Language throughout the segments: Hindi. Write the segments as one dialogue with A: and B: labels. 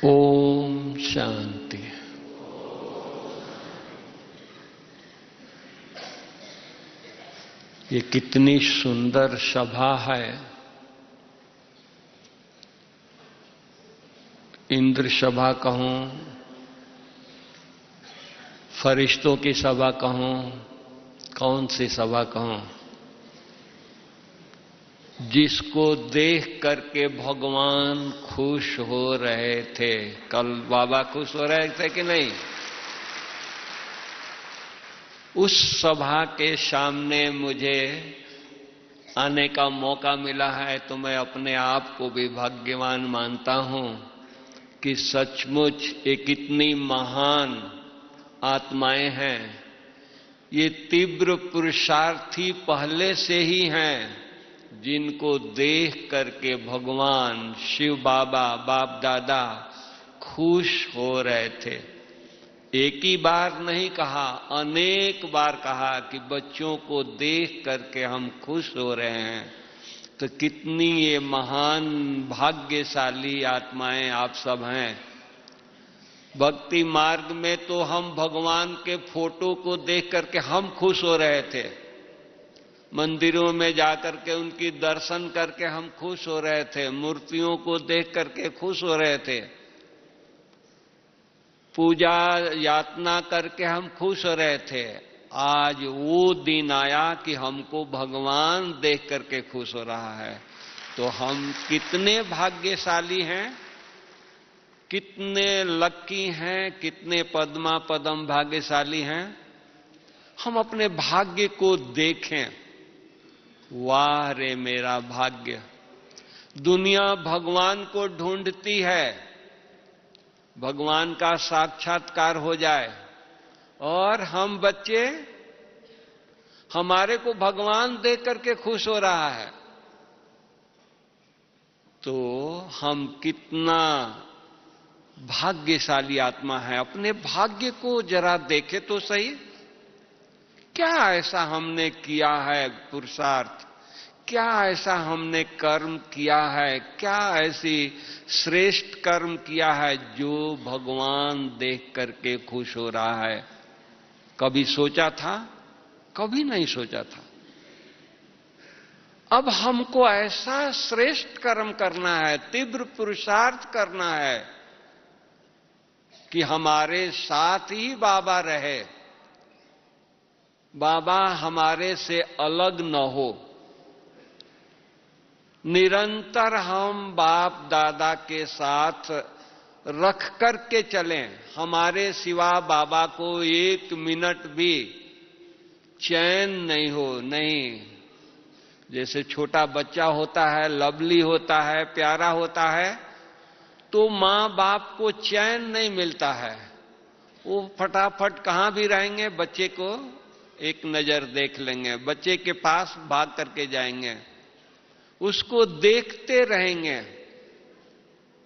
A: ओम शांति। ये कितनी सुंदर सभा है। इंद्र सभा कहूं, फरिश्तों की सभा कहूं, कौन सी सभा कहूं, जिसको देख करके भगवान खुश हो रहे थे। कल बाबा खुश हो रहे थे कि नहीं? उस सभा के सामने मुझे आने का मौका मिला है तो मैं अपने आप को भी भाग्यवान मानता हूं कि सचमुच ये कितनी महान आत्माएं हैं। ये तीव्र पुरुषार्थी पहले से ही हैं, जिनको देख करके भगवान शिव बाबा बाप दादा खुश हो रहे थे। एक ही बार नहीं कहा, अनेक बार कहा कि बच्चों को देख करके हम खुश हो रहे हैं। तो कितनी ये महान भाग्यशाली आत्माएं आप सब हैं। भक्ति मार्ग में तो हम भगवान के फोटो को देख करके हम खुश हो रहे थे। मंदिरों में जाकर के उनकी दर्शन करके हम खुश हो रहे थे। मूर्तियों को देख करके खुश हो रहे थे। पूजा यातना करके हम खुश हो रहे थे। आज वो दिन आया कि हमको भगवान देख करके खुश हो रहा है। तो हम कितने भाग्यशाली हैं, कितने लक्की हैं, कितने पद्मा पदम भाग्यशाली हैं। हम अपने भाग्य को देखें। वाह रे मेरा भाग्य। दुनिया भगवान को ढूंढती है, भगवान का साक्षात्कार हो जाए, और हम बच्चे, हमारे को भगवान देख करके खुश हो रहा है। तो हम कितना भाग्यशाली आत्मा है। अपने भाग्य को जरा देखे तो सही। क्या ऐसा हमने किया है पुरुषार्थ, क्या ऐसा हमने कर्म किया है, क्या ऐसी श्रेष्ठ कर्म किया है जो भगवान देख करके खुश हो रहा है? कभी सोचा था? कभी नहीं सोचा था। अब हमको ऐसा श्रेष्ठ कर्म करना है, तीव्र पुरुषार्थ करना है कि हमारे साथ ही बाबा रहे, बाबा हमारे से अलग न हो। निरंतर हम बाप दादा के साथ रख करके चलें। हमारे सिवा बाबा को एक मिनट भी चैन नहीं हो। नहीं, जैसे छोटा बच्चा होता है, लवली होता है, प्यारा होता है, तो मां बाप को चैन नहीं मिलता है। वो फटाफट कहां भी रहेंगे, बच्चे को एक नजर देख लेंगे, बच्चे के पास भाग करके जाएंगे, उसको देखते रहेंगे।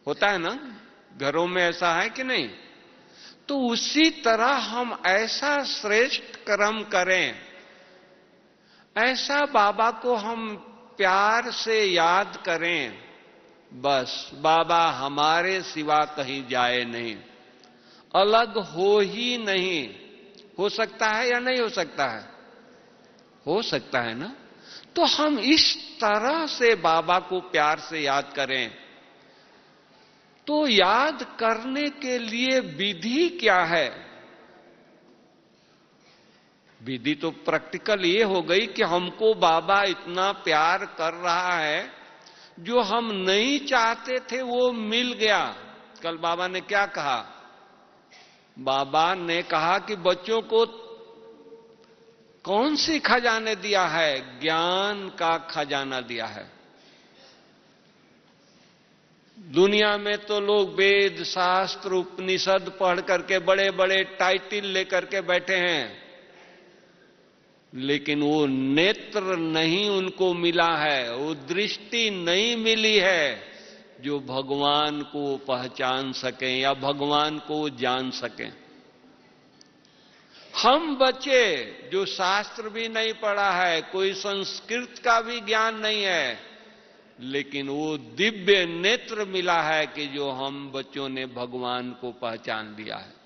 A: होता है ना, घरों में ऐसा है कि नहीं? तो उसी तरह हम ऐसा श्रेष्ठ कर्म करें, ऐसा बाबा को हम प्यार से याद करें। बस बाबा हमारे सिवा कहीं जाए नहीं, अलग हो ही नहीं। हो सकता है या नहीं हो सकता है? हो सकता है ना। तो हम इस तरह से बाबा को प्यार से याद करें। तो याद करने के लिए विधि क्या है? विधि तो प्रैक्टिकल ये हो गई कि हमको बाबा इतना प्यार कर रहा है, जो हम नहीं चाहते थे वो मिल गया। कल बाबा ने क्या कहा? बाबा ने कहा कि बच्चों को कौन सी खजाने दिया है? ज्ञान का खजाना दिया है। दुनिया में तो लोग वेद शास्त्र उपनिषद पढ़ करके बड़े बड़े टाइटल लेकर के बैठे हैं, लेकिन वो नेत्र नहीं उनको मिला है, वो दृष्टि नहीं मिली है जो भगवान को पहचान सकें या भगवान को जान सकें। हम बच्चे जो शास्त्र भी नहीं पढ़ा है, कोई संस्कृत का भी ज्ञान नहीं है, लेकिन वो दिव्य नेत्र मिला है कि जो हम बच्चों ने भगवान को पहचान लिया है।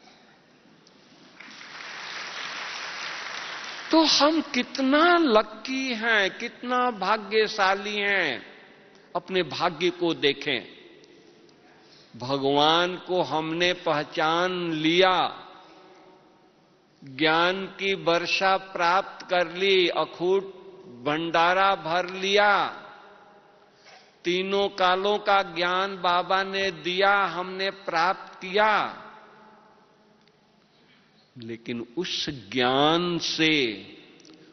A: तो हम कितना लक्की हैं, कितना भाग्यशाली हैं। अपने भाग्य को देखें। भगवान को हमने पहचान लिया, ज्ञान की वर्षा प्राप्त कर ली, अखूट भंडारा भर लिया, तीनों कालों का ज्ञान बाबा ने दिया, हमने प्राप्त किया। लेकिन उस ज्ञान से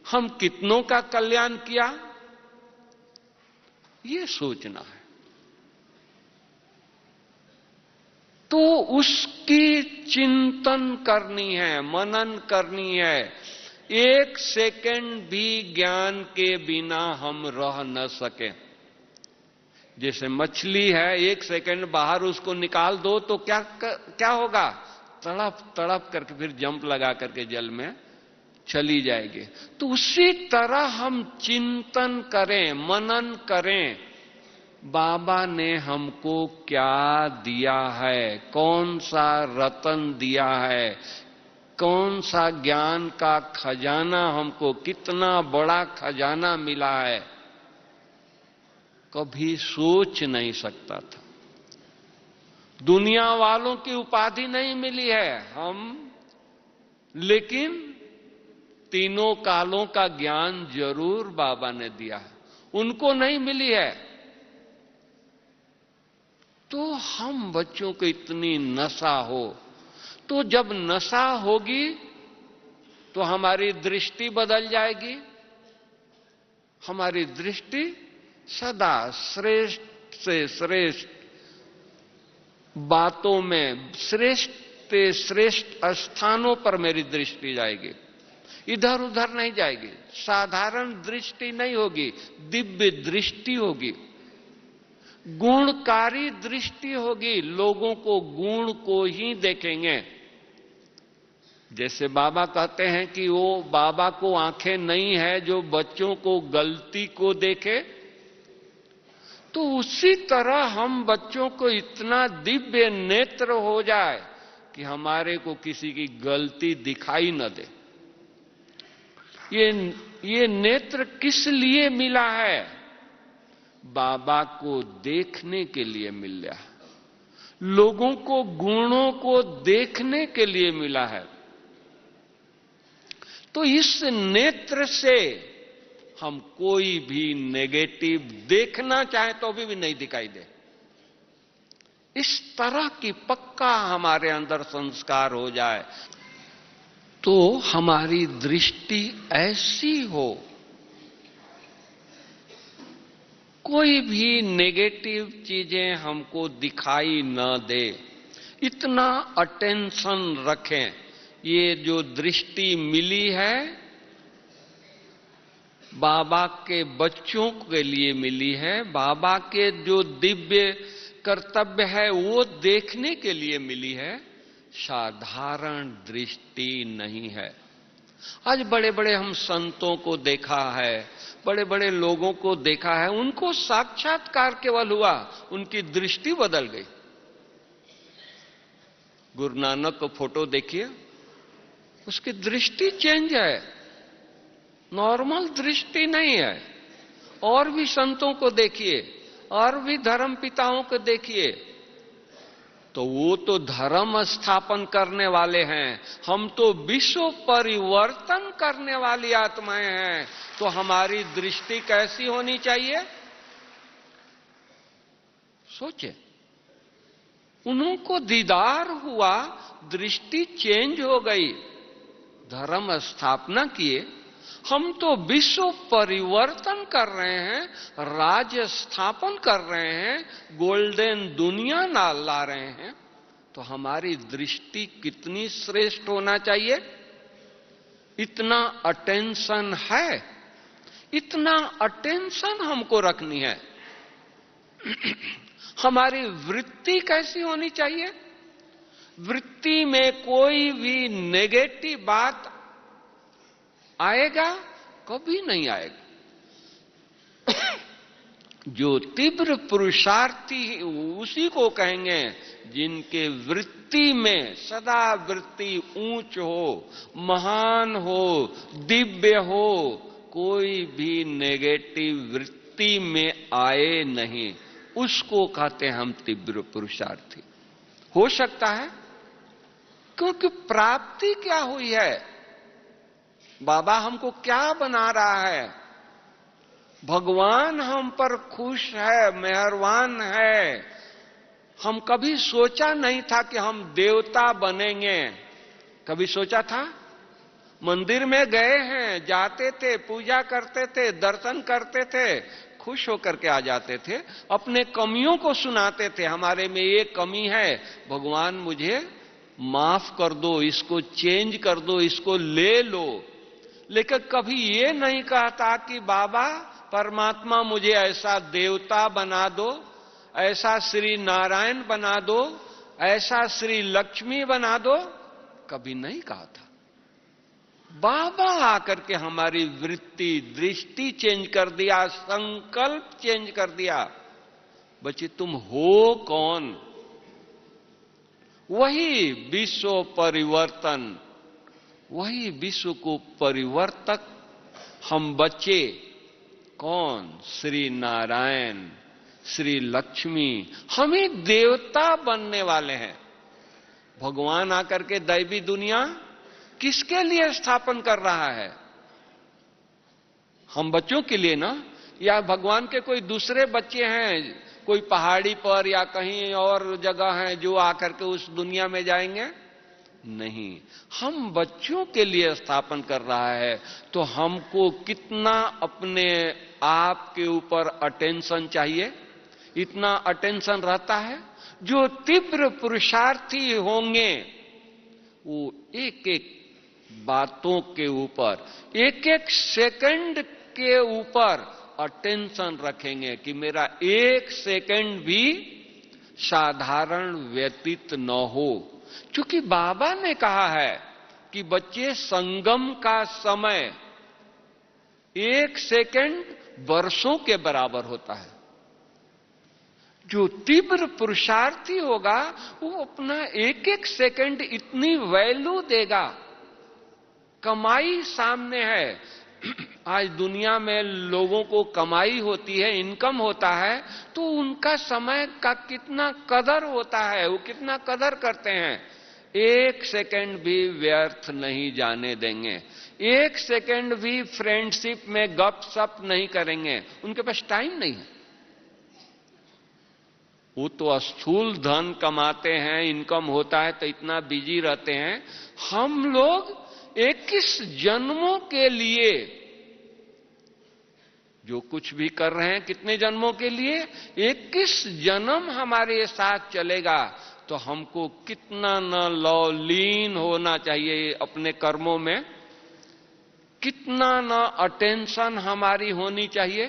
A: हम कितनों का कल्याण किया, ये सोचना है। तो उसकी चिंतन करनी है, मनन करनी है। एक सेकंड भी ज्ञान के बिना हम रह न सके। जैसे मछली है, एक सेकंड बाहर उसको निकाल दो तो क्या होगा? तड़प तड़प करके फिर जंप लगा करके जल में चली जाएगी। तो उसी तरह हम चिंतन करें, मनन करें, बाबा ने हमको क्या दिया है, कौन सा रतन दिया है, कौन सा ज्ञान का खजाना हमको, कितना बड़ा खजाना मिला है, कभी सोच नहीं सकता था। दुनिया वालों की उपाधि नहीं मिली है हम, लेकिन तीनों कालों का ज्ञान जरूर बाबा ने दिया है, उनको नहीं मिली है। तो हम बच्चों को इतनी नशा हो, तो जब नशा होगी तो हमारी दृष्टि बदल जाएगी। हमारी दृष्टि सदा श्रेष्ठ से श्रेष्ठ बातों में, श्रेष्ठ से श्रेष्ठ स्थानों पर मेरी दृष्टि जाएगी, इधर उधर नहीं जाएगी। साधारण दृष्टि नहीं होगी, दिव्य दृष्टि होगी, गुणकारी दृष्टि होगी। लोगों को गुण को ही देखेंगे। जैसे बाबा कहते हैं कि वो बाबा को आंखें नहीं है जो बच्चों को गलती को देखे, तो उसी तरह हम बच्चों को इतना दिव्य नेत्र हो जाए कि हमारे को किसी की गलती दिखाई न दे। ये नेत्र किस लिए मिला है? बाबा को देखने के लिए मिला है, लोगों को गुणों को देखने के लिए मिला है। तो इस नेत्र से हम कोई भी नेगेटिव देखना चाहे तो भी नहीं दिखाई दे। इस तरह की पक्का हमारे अंदर संस्कार हो जाए तो हमारी दृष्टि ऐसी हो, कोई भी नेगेटिव चीजें हमको दिखाई न दे। इतना अटेंशन रखें। ये जो दृष्टि मिली है बाबा के बच्चों के लिए मिली है, बाबा के जो दिव्य कर्तव्य है वो देखने के लिए मिली है, साधारण दृष्टि नहीं है। आज बड़े बड़े हम संतों को देखा है, बड़े बड़े लोगों को देखा है, उनको साक्षात्कार केवल हुआ, उनकी दृष्टि बदल गई। गुरु नानक को फोटो देखिए, उसकी दृष्टि चेंज है, नॉर्मल दृष्टि नहीं है। और भी संतों को देखिए, और भी धर्म पिताओं को देखिए, तो वो तो धर्म स्थापन करने वाले हैं, हम तो विश्व परिवर्तन करने वाली आत्माएं हैं। तो हमारी दृष्टि कैसी होनी चाहिए? सोचे, उनको दीदार हुआ, दृष्टि चेंज हो गई, धर्म स्थापना किए। हम तो विश्व परिवर्तन कर रहे हैं, राज्य स्थापन कर रहे हैं, गोल्डन दुनिया ला रहे हैं। तो हमारी दृष्टि कितनी श्रेष्ठ होना चाहिए? इतना अटेंशन है, इतना अटेंशन हमको रखनी है। हमारी वृत्ति कैसी होनी चाहिए? वृत्ति में कोई भी नेगेटिव बात आएगा? कभी नहीं आएगा। जो तीव्र पुरुषार्थी उसी को कहेंगे जिनके वृत्ति में सदा वृत्ति ऊंच हो, महान हो, दिव्य हो, कोई भी नेगेटिव वृत्ति में आए नहीं, उसको कहते हैं हम तीव्र पुरुषार्थी। हो सकता है क्योंकि प्राप्ति क्या हुई है, बाबा हमको क्या बना रहा है, भगवान हम पर खुश है, मेहरबान है। हम कभी सोचा नहीं था कि हम देवता बनेंगे, कभी सोचा था? मंदिर में गए हैं, जाते थे, पूजा करते थे, दर्शन करते थे, खुश होकर के आ जाते थे, अपने कमियों को सुनाते थे, हमारे में ये कमी है, भगवान मुझे माफ कर दो, इसको चेंज कर दो, इसको ले लो। लेकिन कभी ये नहीं कहता कि बाबा परमात्मा मुझे ऐसा देवता बना दो, ऐसा श्री नारायण बना दो, ऐसा श्री लक्ष्मी बना दो, कभी नहीं कहा था। बाबा आकर के हमारी वृत्ति दृष्टि चेंज कर दिया, संकल्प चेंज कर दिया। बच्चे तुम हो कौन? वही विश्व परिवर्तन, वही विश्व को परिवर्तक हम बच्चे। कौन? श्री नारायण, श्री लक्ष्मी, हम ही देवता बनने वाले हैं। भगवान आकर के दैवी दुनिया किसके लिए स्थापन कर रहा है? हम बच्चों के लिए ना? या भगवान के कोई दूसरे बच्चे हैं, कोई पहाड़ी पर या कहीं और जगह हैं जो आकर के उस दुनिया में जाएंगे? नहीं, हम बच्चों के लिए स्थापन कर रहा है। तो हमको कितना अपने आप के ऊपर अटेंशन चाहिए? इतना अटेंशन रहता है। जो तीव्र पुरुषार्थी होंगे वो एक एक बातों के ऊपर, एक एक सेकंड के ऊपर अटेंशन रखेंगे कि मेरा एक सेकंड भी साधारण व्यतीत न हो। क्योंकि बाबा ने कहा है कि बच्चे संगम का समय एक सेकंड वर्षों के बराबर होता है। जो तीव्र पुरुषार्थी होगा वो अपना एक एक सेकंड इतनी वैल्यू देगा। कमाई सामने है, आज दुनिया में लोगों को कमाई होती है, इनकम होता है, तो उनका समय का कितना कदर होता है, वो कितना कदर करते हैं। एक सेकंड भी व्यर्थ नहीं जाने देंगे, एक सेकंड भी फ्रेंडशिप में गपशप नहीं करेंगे, उनके पास टाइम नहीं है। वो तो स्थूल धन कमाते हैं, इनकम होता है तो इतना बिजी रहते हैं। हम लोग 21 जन्मों के लिए जो कुछ भी कर रहे हैं, कितने जन्मों के लिए? 21 जन्म हमारे साथ चलेगा। तो हमको कितना न लौलीन होना चाहिए अपने कर्मों में, कितना न अटेंशन हमारी होनी चाहिए।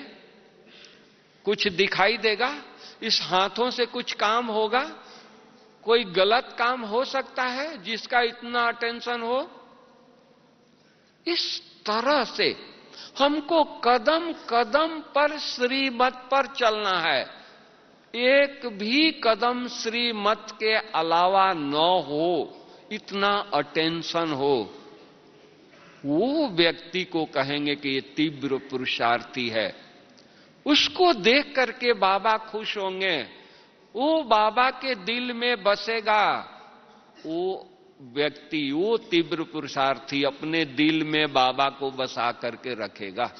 A: कुछ दिखाई देगा, इस हाथों से कुछ काम होगा, कोई गलत काम हो सकता है जिसका इतना अटेंशन हो। इस तरह से हमको कदम कदम पर श्रीमत पर चलना है। एक भी कदम श्रीमत के अलावा न हो, इतना अटेंशन हो। वो व्यक्ति को कहेंगे कि ये तीव्र पुरुषार्थी है। उसको देख करके बाबा खुश होंगे, वो बाबा के दिल में बसेगा। वो व्यक्ति, वो तीव्र पुरुषार्थी अपने दिल में बाबा को बसा करके रखेगा।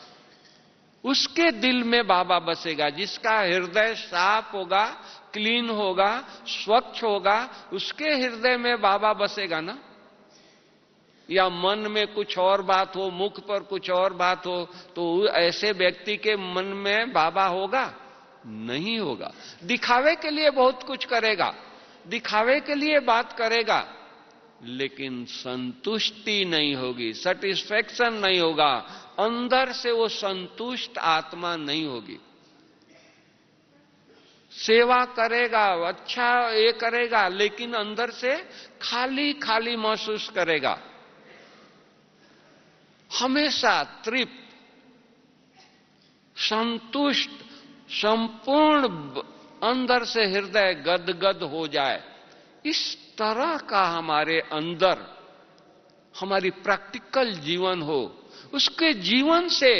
A: उसके दिल में बाबा बसेगा। जिसका हृदय साफ होगा, क्लीन होगा, स्वच्छ होगा, उसके हृदय में बाबा बसेगा ना। या मन में कुछ और बात हो, मुख पर कुछ और बात हो, तो ऐसे व्यक्ति के मन में बाबा होगा? नहीं होगा। दिखावे के लिए बहुत कुछ करेगा, दिखावे के लिए बात करेगा, लेकिन संतुष्टि नहीं होगी, सेटिस्फैक्शन नहीं होगा, अंदर से वो संतुष्ट आत्मा नहीं होगी। सेवा करेगा, अच्छा ये करेगा, लेकिन अंदर से खाली खाली महसूस करेगा। हमेशा तृप्त, संतुष्ट, संपूर्ण अंदर से हृदय गदगद हो जाए, इस तरह का हमारे अंदर हमारी प्रैक्टिकल जीवन हो, उसके जीवन से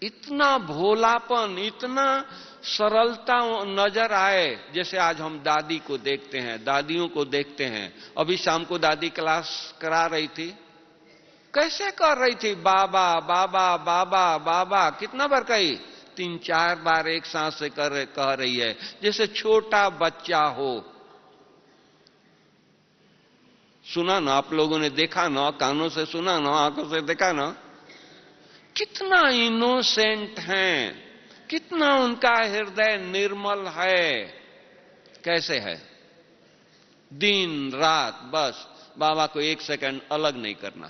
A: इतना भोलापन, इतना सरलता नजर आए। जैसे आज हम दादी को देखते हैं, दादियों को देखते हैं। अभी शाम को दादी क्लास करा रही थी, कैसे कर रही थी? बाबा बाबा बाबा बाबा कितना बार कही? 3-4 बार एक सांस से कह रही है, जैसे छोटा बच्चा हो। सुना ना आप लोगों ने? देखा ना? कानों से सुना ना? आंखों से देखा ना? कितना इनोसेंट हैं, कितना उनका हृदय निर्मल है। कैसे है? दिन रात बस बाबा को 1 सेकंड अलग नहीं करना।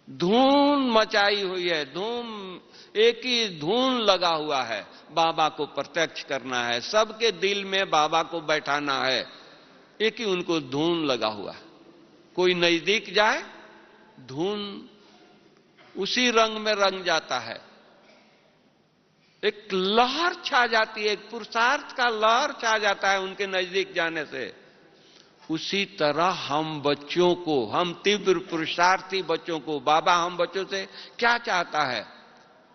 A: धूम मचाई हुई है, धूम, एक ही धून लगा हुआ है। बाबा को प्रत्यक्ष करना है, सबके दिल में बाबा को बैठाना है, एक ही उनको धून लगा हुआ है। कोई नजदीक जाए, धून उसी रंग में रंग जाता है, एक लहर छा जाती है, एक पुरुषार्थ का लहर छा जाता है उनके नजदीक जाने से। उसी तरह हम बच्चों को, हम तीव्र पुरुषार्थी बच्चों को, बाबा हम बच्चों से क्या चाहता है?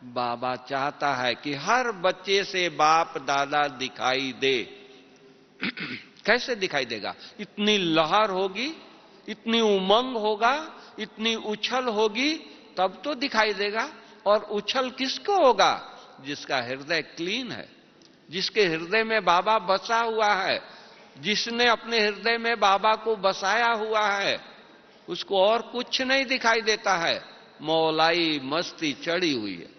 A: बाबा चाहता है कि हर बच्चे से बाप दादा दिखाई दे। कैसे दिखाई देगा? इतनी लहर होगी, इतनी उमंग होगा, इतनी उछल होगी, तब तो दिखाई देगा। और उछल किसको होगा? जिसका हृदय क्लीन है, जिसके हृदय में बाबा बसा हुआ है, जिसने अपने हृदय में बाबा को बसाया हुआ है, उसको और कुछ नहीं दिखाई देता है। मौलाई मस्ती चढ़ी हुई है,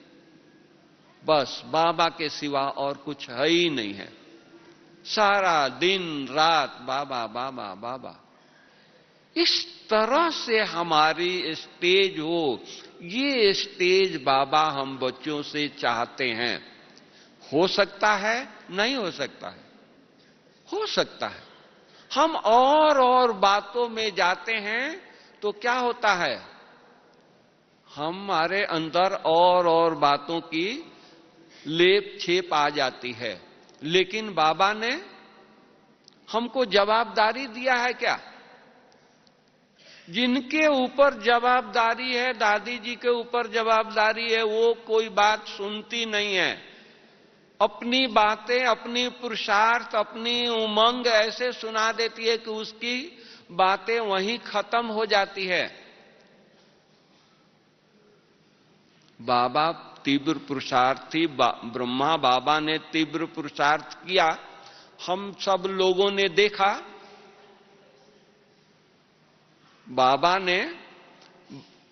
A: बस बाबा के सिवा और कुछ है ही नहीं है। सारा दिन रात बाबा बाबा बाबा। इस तरह से हमारी स्टेज हो, ये स्टेज बाबा हम बच्चों से चाहते हैं। हो सकता है? नहीं हो सकता है? हो सकता है। हम और बातों में जाते हैं तो क्या होता है? हमारे अंदर और बातों की लेप छेप आ जाती है। लेकिन बाबा ने हमको जवाबदारी दिया है क्या? जिनके ऊपर जवाबदारी है, दादी जी के ऊपर जवाबदारी है, वो कोई बात सुनती नहीं है। अपनी बातें, अपनी पुरुषार्थ, अपनी उमंग ऐसे सुना देती है कि उसकी बातें वहीं खत्म हो जाती है। बाबा तीव्र पुरुषार्थी, ब्रह्मा बाबा ने तीव्र पुरुषार्थ किया, हम सब लोगों ने देखा। बाबा ने,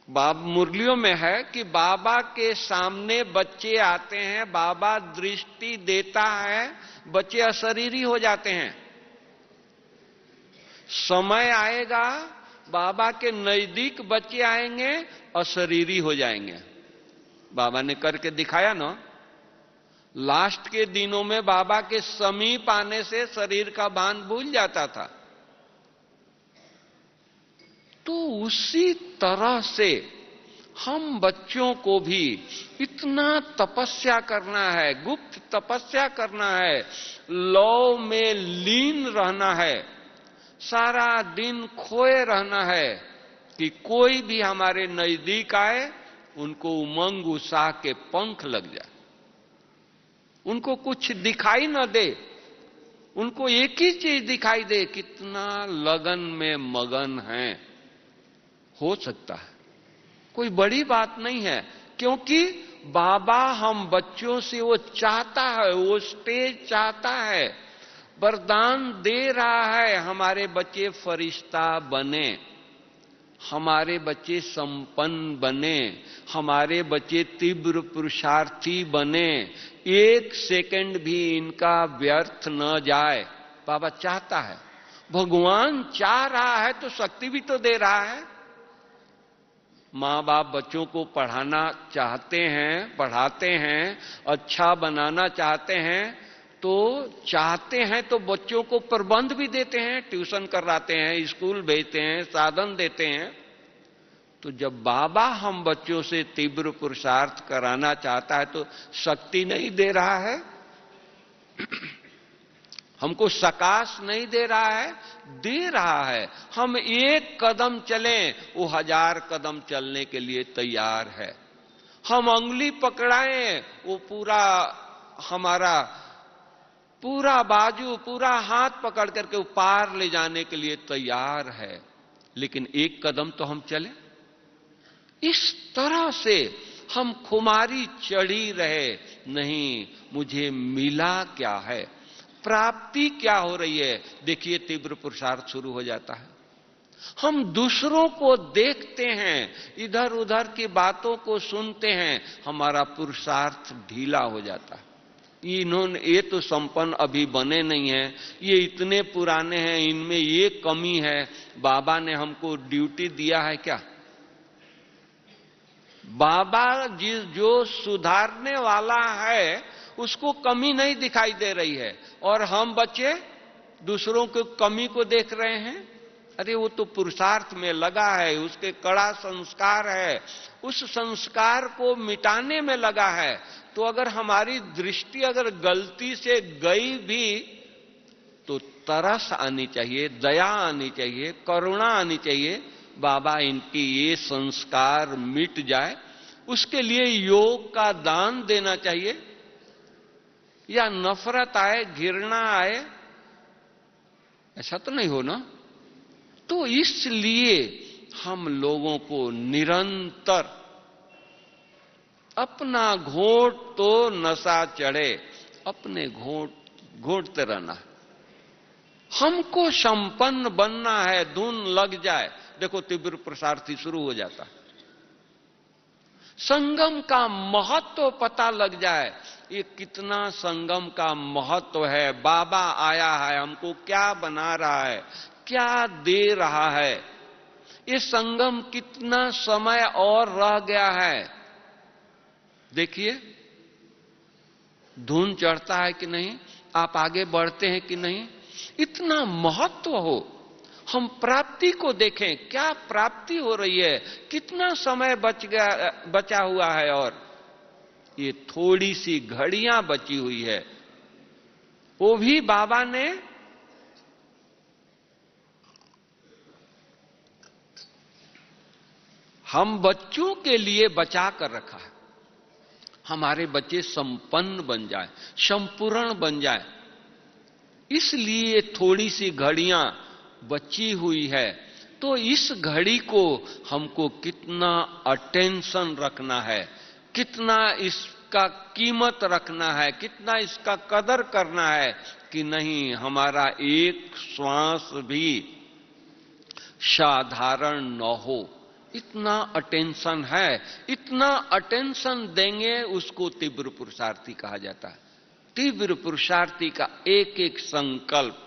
A: मुरलियों में है कि बाबा के सामने बच्चे आते हैं, बाबा दृष्टि देता है, बच्चे अशरीरी हो जाते हैं। समय आएगा, बाबा के नजदीक बच्चे आएंगे, अशरीरी हो जाएंगे। बाबा ने करके दिखाया ना। लास्ट के दिनों में बाबा के समीप आने से शरीर का भान भूल जाता था। तो उसी तरह से हम बच्चों को भी इतना तपस्या करना है, गुप्त तपस्या करना है, लौ में लीन रहना है, सारा दिन खोए रहना है कि कोई भी हमारे नजदीक आए, उनको उमंग उत्साह के पंख लग जाए, उनको कुछ दिखाई न दे, उनको एक ही चीज दिखाई दे, कितना लगन में मगन है। हो सकता है, कोई बड़ी बात नहीं है, क्योंकि बाबा हम बच्चों से वो चाहता है, वो स्टेज चाहता है, वरदान दे रहा है। हमारे बच्चे फरिश्ता बने, हमारे बच्चे संपन्न बने, हमारे बच्चे तीव्र पुरुषार्थी बने, 1 सेकंड भी इनका व्यर्थ न जाए। बाबा चाहता है, भगवान चाह रहा है तो शक्ति भी तो दे रहा है। माँ बाप बच्चों को पढ़ाना चाहते हैं, पढ़ाते हैं, अच्छा बनाना चाहते हैं, तो चाहते हैं तो बच्चों को प्रबंध भी देते हैं, ट्यूशन कराते हैं, स्कूल भेजते हैं, साधन देते हैं। तो जब बाबा हम बच्चों से तीव्र पुरुषार्थ कराना चाहता है तो शक्ति नहीं दे रहा है, हमको सकाश नहीं दे रहा है, दे रहा है। हम एक कदम चलें, वो 1000 कदम चलने के लिए तैयार है। हम अंगुली पकड़ाएं, वो पूरा हमारा पूरा बाजू, पूरा हाथ पकड़ करके वो पार ले जाने के लिए तैयार है। लेकिन एक कदम तो हम चले। इस तरह से हम खुमारी चढ़ी रहे, नहीं मुझे मिला क्या है, प्राप्ति क्या हो रही है। देखिए तीव्र पुरुषार्थ शुरू हो जाता है। हम दूसरों को देखते हैं, इधर उधर की बातों को सुनते हैं, हमारा पुरुषार्थ ढीला हो जाता है। ये तो संपन्न अभी बने नहीं हैं, ये इतने पुराने हैं, इनमें ये कमी है। बाबा ने हमको ड्यूटी दिया है क्या? बाबा जो सुधारने वाला है उसको कमी नहीं दिखाई दे रही है, और हम बच्चे दूसरों की कमी को देख रहे हैं। अरे वो तो पुरुषार्थ में लगा है, उसके कड़ा संस्कार है, उस संस्कार को मिटाने में लगा है। तो अगर हमारी दृष्टि अगर गलती से गई भी तो तरस आनी चाहिए, दया आनी चाहिए, करुणा आनी चाहिए। बाबा इनकी ये संस्कार मिट जाए, उसके लिए योग का दान देना चाहिए। या नफरत आए, घृणा आए, ऐसा तो नहीं हो ना। तो इसलिए हम लोगों को निरंतर अपना घोट तो नशा चढ़े, अपने घोटते रहना है। हमको संपन्न बनना है, धुन लग जाए। देखो तीव्र पुरुषार्थी शुरू हो जाता है, संगम का महत्व पता लग जाए। ये कितना संगम का महत्व है, बाबा आया है, हमको क्या बना रहा है, क्या दे रहा है। ये संगम कितना समय और रह गया है। देखिए धुन चढ़ता है कि नहीं, आप आगे बढ़ते हैं कि नहीं, इतना महत्व हो। हम प्राप्ति को देखें, क्या प्राप्ति हो रही है, कितना समय बचा हुआ है, और ये थोड़ी सी घड़ियां बची हुई है, वो भी बाबा ने हम बच्चों के लिए बचा कर रखा है। हमारे बच्चे संपन्न बन जाए, संपूर्ण बन जाए, इसलिए थोड़ी सी घड़ियां बची हुई है। तो इस घड़ी को हमको कितना अटेंशन रखना है, कितना इसका कीमत रखना है, कितना इसका कदर करना है कि नहीं हमारा एक श्वास भी साधारण न हो। इतना अटेंशन है, इतना अटेंशन देंगे, उसको तीव्र पुरुषार्थी कहा जाता है। तीव्र पुरुषार्थी का एक एक संकल्प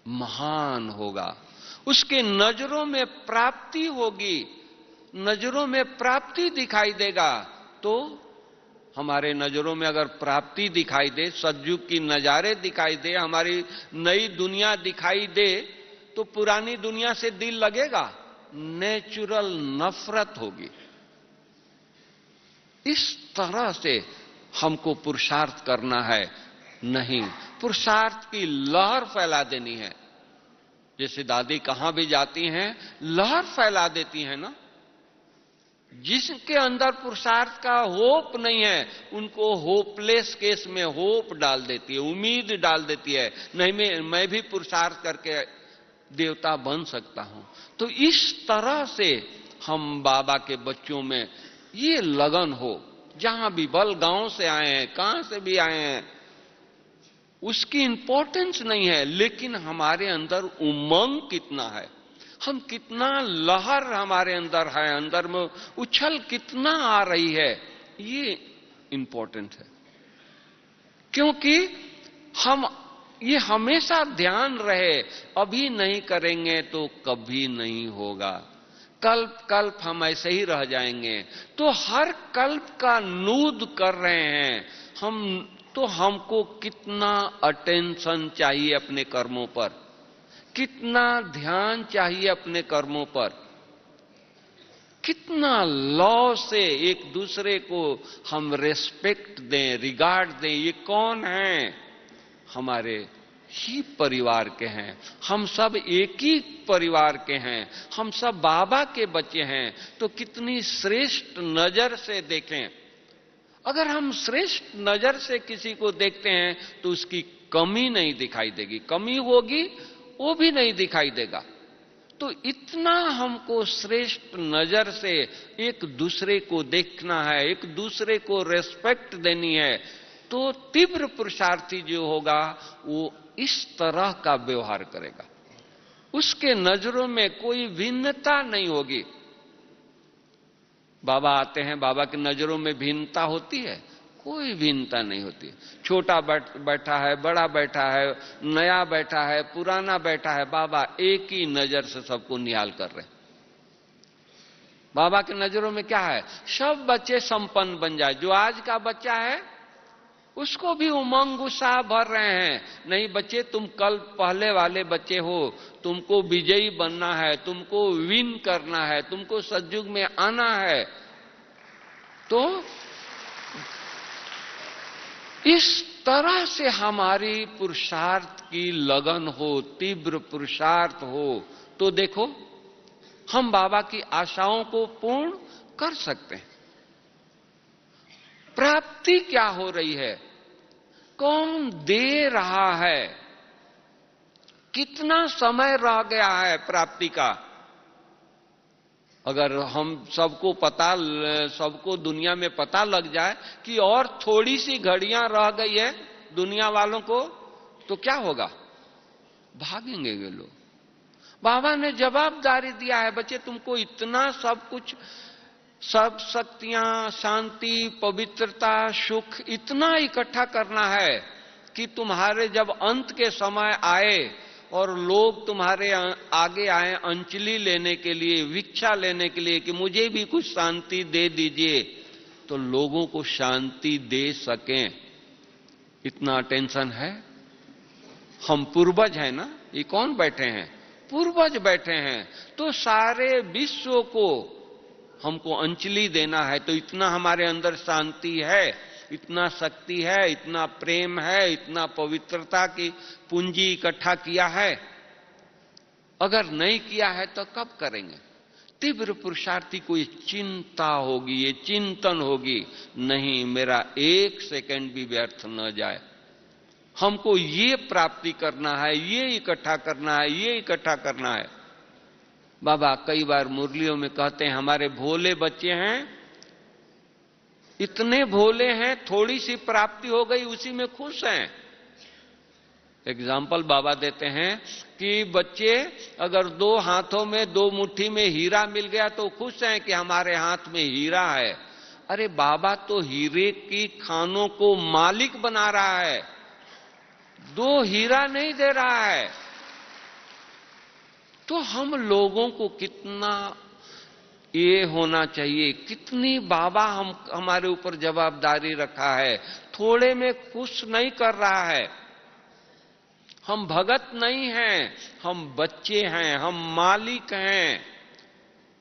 A: महान होगा, उसके नजरों में प्राप्ति होगी, नजरों में प्राप्ति दिखाई देगा। तो हमारे नजरों में अगर प्राप्ति दिखाई दे, सतयुग की नजारे दिखाई दे, हमारी नई दुनिया दिखाई दे, तो पुरानी दुनिया से दिल लगेगा, नेचुरल नफरत होगी। इस तरह से हमको पुरुषार्थ करना है, नहीं पुरुषार्थ की लहर फैला देनी है। जैसे दादी कहां भी जाती हैं लहर फैला देती हैं ना। जिसके अंदर पुरुषार्थ का होप नहीं है, उनको होपलेस केस में होप डाल देती है, उम्मीद डाल देती है, नहीं मैं भी पुरुषार्थ करके देवता बन सकता हूं। तो इस तरह से हम बाबा के बच्चों में ये लगन हो, जहां भी बल गांव से आए हैं, कहां से भी आए हैं, उसकी इंपॉर्टेंस नहीं है, लेकिन हमारे अंदर उमंग कितना है, हम कितना लहर हमारे अंदर है, अंदर में उछल कितना आ रही है, ये इंपॉर्टेंट है। क्योंकि हम ये हमेशा ध्यान रहे, अभी नहीं करेंगे तो कभी नहीं होगा, कल्प कल्प हम ऐसे ही रह जाएंगे। तो हर कल्प का नूद कर रहे हैं हम, तो हमको कितना अटेंशन चाहिए अपने कर्मों पर, कितना ध्यान चाहिए अपने कर्मों पर। कितना लॉ से एक दूसरे को हम रेस्पेक्ट दें, रिगार्ड दें। ये कौन है? हमारे ही परिवार के हैं। हम सब एक ही परिवार के हैं, हम सब बाबा के बच्चे हैं। तो कितनी श्रेष्ठ नजर से देखें। अगर हम श्रेष्ठ नजर से किसी को देखते हैं तो उसकी कमी नहीं दिखाई देगी, कमी होगी वो भी नहीं दिखाई देगा। तो इतना हमको श्रेष्ठ नजर से एक दूसरे को देखना है, एक दूसरे को रेस्पेक्ट देनी है। तो तीव्र पुरुषार्थी जो होगा वो इस तरह का व्यवहार करेगा, उसके नजरों में कोई भिन्नता नहीं होगी। बाबा आते हैं, बाबा की नजरों में भिन्नता होती है? कोई भिन्नता नहीं होती। छोटा बैठा है, बड़ा बैठा है, नया बैठा है, पुराना बैठा है, बाबा एक ही नजर से सबको निहाल कर रहे हैं। बाबा की नजरों में क्या है? सब बच्चे संपन्न बन जाए। जो आज का बच्चा है उसको भी उमंग उत्साह भर रहे हैं। नहीं बच्चे, तुम कल पहले वाले बच्चे हो, तुमको विजयी बनना है, तुमको विन करना है, तुमको सतयुग में आना है। तो इस तरह से हमारी पुरुषार्थ की लगन हो, तीव्र पुरुषार्थ हो, तो देखो हम बाबा की आशाओं को पूर्ण कर सकते हैं। प्राप्ति क्या हो रही है? कौन दे रहा है? कितना समय रह गया है प्राप्ति का? अगर हम सबको दुनिया में पता लग जाए कि और थोड़ी सी घड़ियां रह गई है दुनिया वालों को, तो क्या होगा? भागेंगे ये लोग। बाबा ने जवाबदारी दिया है, बच्चे तुमको इतना सब कुछ, सब शक्तियां, शांति, पवित्रता, सुख इतना इकट्ठा करना है कि तुम्हारे जब अंत के समय आए और लोग तुम्हारे आगे आए अंजलि लेने के लिए, भिक्षा लेने के लिए कि मुझे भी कुछ शांति दे दीजिए, तो लोगों को शांति दे सकें, इतना टेंशन है। हम पूर्वज हैं ना, ये कौन बैठे हैं? पूर्वज बैठे हैं। तो सारे विश्व को हमको अंजलि देना है। तो इतना हमारे अंदर शांति है, इतना शक्ति है, इतना प्रेम है, इतना पवित्रता की पूंजी इकट्ठा किया है। अगर नहीं किया है तो कब करेंगे? तीव्र पुरुषार्थी को ये चिंता होगी, ये चिंतन होगी, नहीं मेरा एक सेकंड भी व्यर्थ न जाए, हमको ये प्राप्ति करना है, ये इकट्ठा करना है, ये इकट्ठा करना है। बाबा कई बार मुरलियों में कहते हैं हमारे भोले बच्चे हैं, इतने भोले हैं, थोड़ी सी प्राप्ति हो गई उसी में खुश हैं। एग्जाम्पल बाबा देते हैं कि बच्चे अगर दो हाथों में, दो मुट्ठी में हीरा मिल गया तो खुश हैं कि हमारे हाथ में हीरा है। अरे बाबा तो हीरे की खानों को मालिक बना रहा है, दो हीरा नहीं दे रहा है। तो हम लोगों को कितना ये होना चाहिए, कितनी बाबा हमारे ऊपर जवाबदारी रखा है। थोड़े में खुश नहीं कर रहा है। हम भगत नहीं हैं, हम बच्चे हैं, हम मालिक हैं।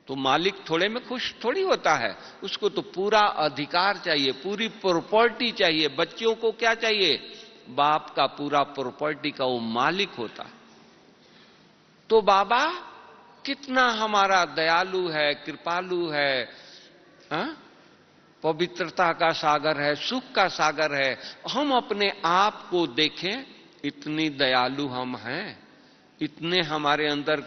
A: तो मालिक थोड़े में खुश थोड़ी होता है, उसको तो पूरा अधिकार चाहिए, पूरी प्रॉपर्टी चाहिए। बच्चों को क्या चाहिए? बाप का पूरा प्रॉपर्टी का वो मालिक होता है। तो बाबा कितना हमारा दयालु है, कृपालु है, पवित्रता का सागर है, सुख का सागर है। हम अपने आप को देखें, इतनी दयालु हम हैं, इतने हमारे अंदर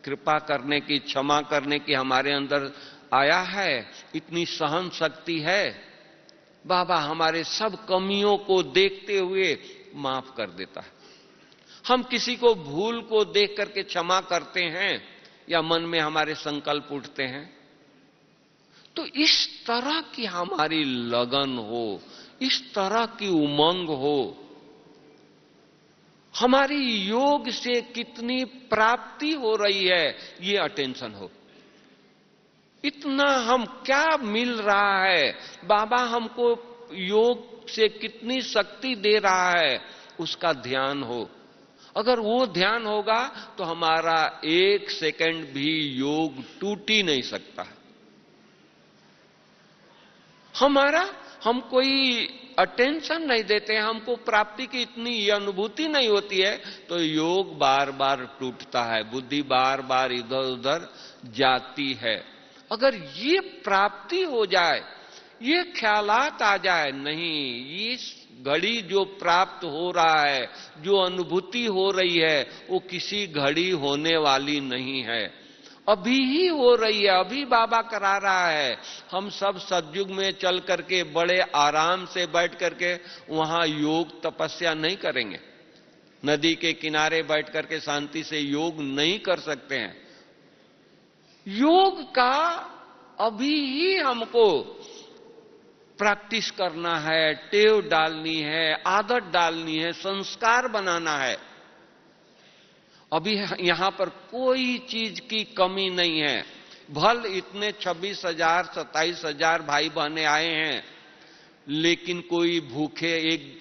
A: कृपा करने की, क्षमा करने की हमारे अंदर आया है, इतनी सहन शक्ति है। बाबा हमारे सब कमियों को देखते हुए माफ कर देता है। हम किसी को भूल को देख करके क्षमा करते हैं या मन में हमारे संकल्प उठते हैं? तो इस तरह की हमारी लगन हो, इस तरह की उमंग हो, हमारी योग से कितनी प्राप्ति हो रही है ये अटेंशन हो। इतना हम क्या मिल रहा है, बाबा हमको योग से कितनी शक्ति दे रहा है, उसका ध्यान हो। अगर वो ध्यान होगा तो हमारा एक सेकंड भी योग टूट ही नहीं सकता है। हम कोई अटेंशन नहीं देते हैं, हमको प्राप्ति की इतनी अनुभूति नहीं होती है, तो योग बार बार टूटता है, बुद्धि बार बार इधर उधर जाती है। अगर ये प्राप्ति हो जाए, ये ख्यालात आ जाए, नहीं इस घड़ी जो प्राप्त हो रहा है, जो अनुभूति हो रही है, वो किसी घड़ी होने वाली नहीं है, अभी ही हो रही है, अभी बाबा करा रहा है। हम सब सतयुग में चल करके बड़े आराम से बैठ करके वहां योग तपस्या नहीं करेंगे, नदी के किनारे बैठ करके शांति से योग नहीं कर सकते हैं। योग का अभी ही हमको प्रैक्टिस करना है, टेव डालनी है, आदत डालनी है, संस्कार बनाना है। अभी यहां पर कोई चीज की कमी नहीं है। भल इतने 26,000 27,000 भाई बहने आए हैं, लेकिन कोई भूखे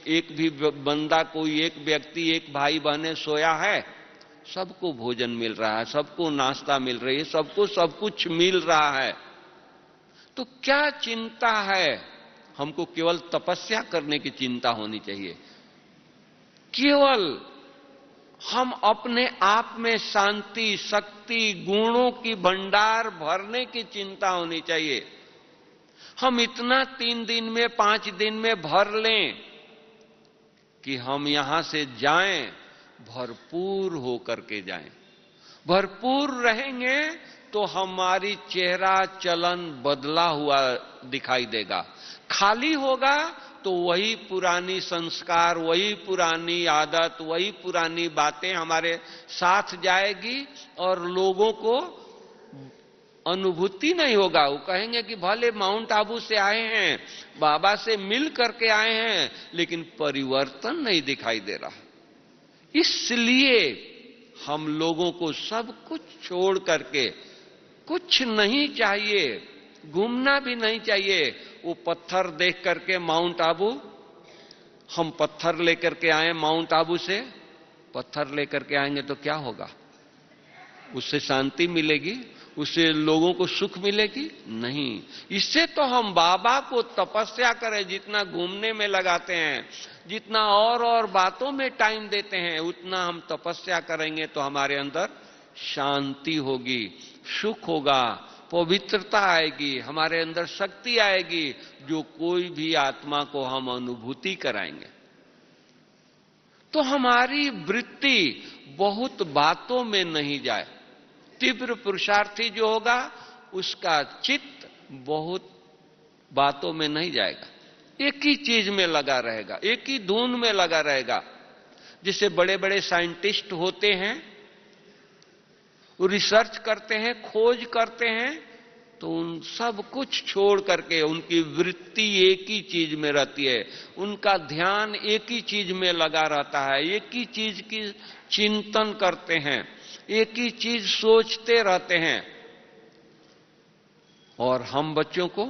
A: एक भी बंदा, कोई एक व्यक्ति, एक भाई बहने सोया है? सबको भोजन मिल रहा है, सबको नाश्ता मिल रही है, सबको सब कुछ मिल रहा है। तो क्या चिंता है? हमको केवल तपस्या करने की चिंता होनी चाहिए। केवल हम अपने आप में शांति, शक्ति, गुणों की भंडार भरने की चिंता होनी चाहिए। हम इतना 3 दिन में 5 दिन में भर लें कि हम यहां से जाएं भरपूर होकर के जाएं। भरपूर रहेंगे तो हमारी चेहरा चलन बदला हुआ दिखाई देगा। खाली होगा तो वही पुरानी संस्कार, वही पुरानी आदत, वही पुरानी बातें हमारे साथ जाएगी और लोगों को अनुभूति नहीं होगा। वो कहेंगे कि भले माउंट आबू से आए हैं, बाबा से मिल करके आए हैं, लेकिन परिवर्तन नहीं दिखाई दे रहा। इसलिए हम लोगों को सब कुछ छोड़ करके, कुछ नहीं चाहिए, घूमना भी नहीं चाहिए। वो पत्थर देख करके माउंट आबू, हम पत्थर लेकर के आए माउंट आबू से, पत्थर लेकर के आएंगे तो क्या होगा? उससे शांति मिलेगी? उससे लोगों को सुख मिलेगी? नहीं। इससे तो हम बाबा को तपस्या करें, जितना घूमने में लगाते हैं, जितना और बातों में टाइम देते हैं, उतना हम तपस्या करेंगे तो हमारे अंदर शांति होगी, सुख होगा, पवित्रता आएगी, हमारे अंदर शक्ति आएगी, जो कोई भी आत्मा को हम अनुभूति कराएंगे। तो हमारी वृत्ति बहुत बातों में नहीं जाए। तीव्र पुरुषार्थी जो होगा, उसका चित्त बहुत बातों में नहीं जाएगा, एक ही चीज में लगा रहेगा, एक ही धुन में लगा रहेगा। जिसे बड़े बड़े साइंटिस्ट होते हैं, वो रिसर्च करते हैं, खोज करते हैं, तो उन सब कुछ छोड़ करके उनकी वृत्ति एक ही चीज में रहती है, उनका ध्यान एक ही चीज में लगा रहता है, एक ही चीज की चिंतन करते हैं, एक ही चीज सोचते रहते हैं। और हम बच्चों को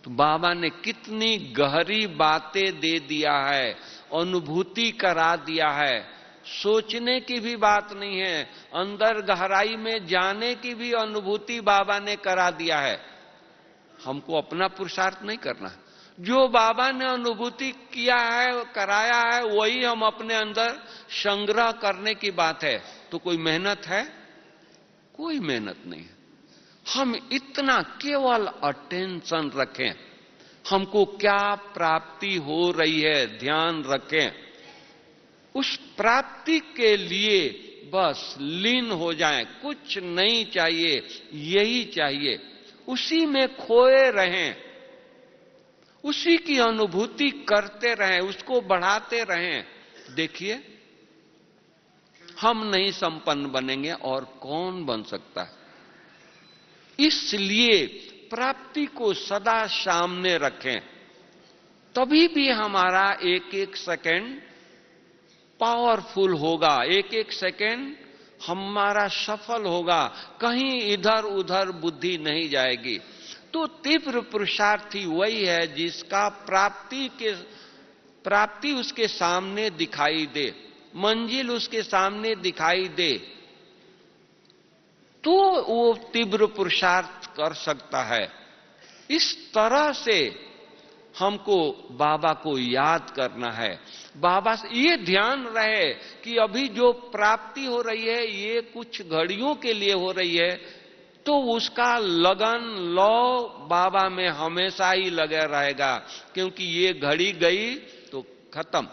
A: तो बाबा ने कितनी गहरी बातें दे दिया है, अनुभूति करा दिया है। सोचने की भी बात नहीं है, अंदर गहराई में जाने की भी अनुभूति बाबा ने करा दिया है। हमको अपना पुरुषार्थ नहीं करना, जो बाबा ने अनुभूति किया है, कराया है, वही हम अपने अंदर संग्रह करने की बात है। तो कोई मेहनत है? कोई मेहनत नहीं है। हम इतना केवल अटेंशन रखें, हमको क्या प्राप्ति हो रही है ध्यान रखें, उस प्राप्ति के लिए बस लीन हो जाएं, कुछ नहीं चाहिए, यही चाहिए, उसी में खोए रहें, उसी की अनुभूति करते रहें, उसको बढ़ाते रहें। देखिए, हम नहीं संपन्न बनेंगे और कौन बन सकता है। इसलिए प्राप्ति को सदा सामने रखें, तभी भी हमारा एक एक सेकंड पावरफुल होगा, एक एक सेकंड हमारा सफल होगा, कहीं इधर उधर बुद्धि नहीं जाएगी। तो तीव्र पुरुषार्थी वही है जिसका प्राप्ति उसके सामने दिखाई दे, मंजिल उसके सामने दिखाई दे, तो वो तीव्र पुरुषार्थ कर सकता है। इस तरह से हमको बाबा को याद करना है। बाबा से ये ध्यान रहे कि अभी जो प्राप्ति हो रही है ये कुछ घड़ियों के लिए हो रही है, तो उसका लगन लौ बाबा में हमेशा ही लगा रहेगा, क्योंकि ये घड़ी गई तो खत्म।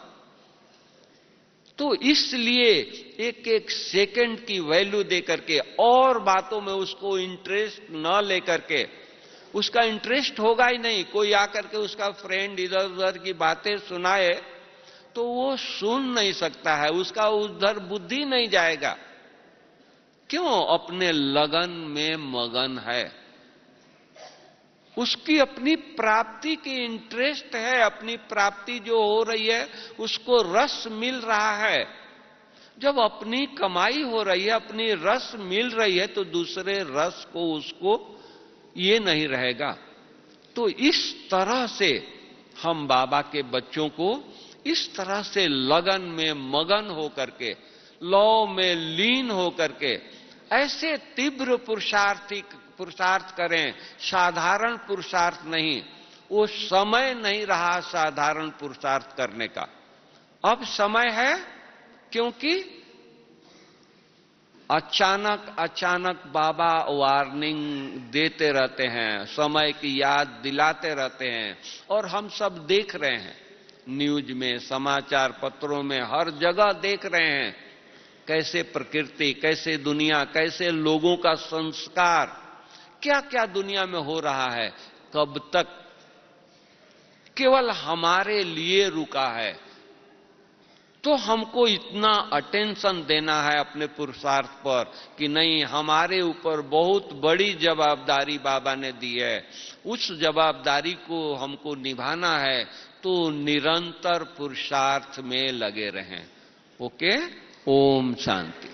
A: तो इसलिए एक एक सेकंड की वैल्यू देकर के और बातों में उसको इंटरेस्ट न लेकर के, उसका इंटरेस्ट होगा ही नहीं। कोई आकर के उसका फ्रेंड इधर उधर की बातें सुनाए तो वो सुन नहीं सकता है, उसका उधर बुद्धि नहीं जाएगा। क्यों? अपने लगन में मगन है, उसकी अपनी प्राप्ति की इंटरेस्ट है, अपनी प्राप्ति जो हो रही है उसको रस मिल रहा है। जब अपनी कमाई हो रही है, अपनी रस मिल रही है, तो दूसरे रस को उसको ये नहीं रहेगा। तो इस तरह से हम बाबा के बच्चों को इस तरह से लगन में मगन होकर के, लौ में लीन होकर के ऐसे तीव्र पुरुषार्थ करें, साधारण पुरुषार्थ नहीं। वो समय नहीं रहा साधारण पुरुषार्थ करने का, अब समय है, क्योंकि अचानक बाबा वार्निंग देते रहते हैं, समय की याद दिलाते रहते हैं, और हम सब देख रहे हैं, न्यूज में, समाचार पत्रों में, हर जगह देख रहे हैं कैसे प्रकृति, कैसे दुनिया, कैसे लोगों का संस्कार, क्या क्या दुनिया में हो रहा है। कब तक केवल हमारे लिए रुका है? तो हमको इतना अटेंशन देना है अपने पुरुषार्थ पर कि नहीं, हमारे ऊपर बहुत बड़ी जवाबदारी बाबा ने दी है, उस जवाबदारी को हमको निभाना है। तो निरंतर पुरुषार्थ में लगे रहें। ओके, ओम शांति।